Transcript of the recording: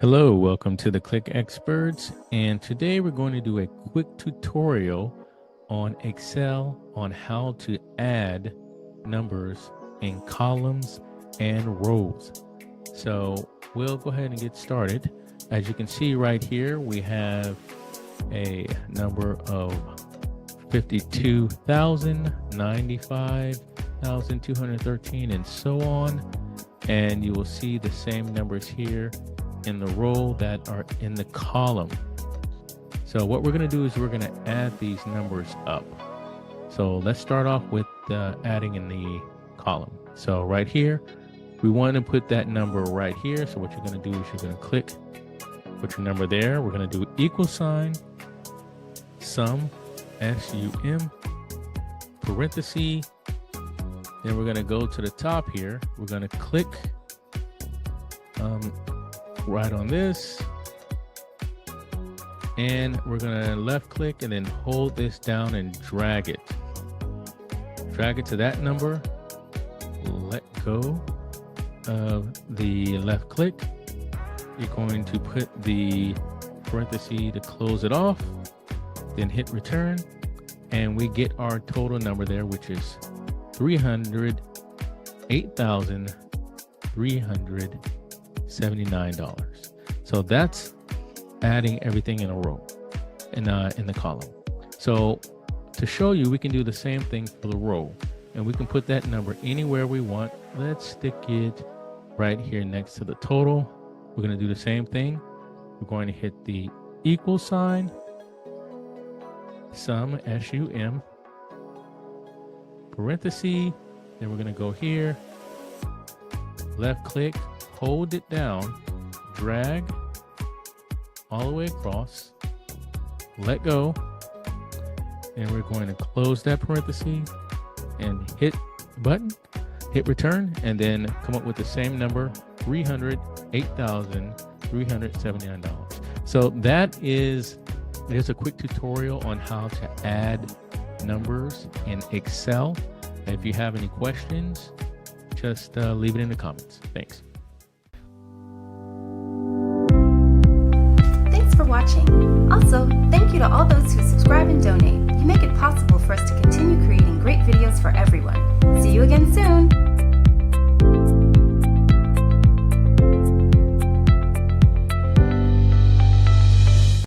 Hello, welcome to the Click Experts, and today we're going to do a quick tutorial on Excel on how to add numbers in columns and rows. So we'll go ahead and get started. As you can see right here, we have a number of 52,000, 95,213, and so on. And you will see the same numbers here in the row that are in the column. So what we're going to do is we're going to add these numbers up. So let's start off with adding in the column. So right here, we want to put that number right here. So what you're going to do is you're going to click, put your number there. We're going to do equal sign, sum, S-U-M, parenthesis. Then we're going to go to the top here. We're going to click right on this, and we're going to left click and then hold this down and drag it to that number. Let go of the left click. You're going to put the parenthesis to close it off, then hit return, and we get our total number there, which is $308,379. So that's adding everything in a row in the column. So to show you, we can do the same thing for the row, and we can put that number anywhere we want. Let's stick it right here next to the total. We're going to do the same thing. We're going to hit the equal sign, sum, S-U-M, parenthesis. Then we're going to go here, left click, hold it down, drag all the way across, let go, and we're going to close that parenthesis and hit the button, hit return, and then come up with the same number, $308,379. So there's a quick tutorial on how to add numbers in Excel. If you have any questions, just leave it in the comments. Thanks. Thanks for watching. Also, thank you to all those who subscribe and donate. You make it possible for us to continue creating great videos for everyone. See you again soon.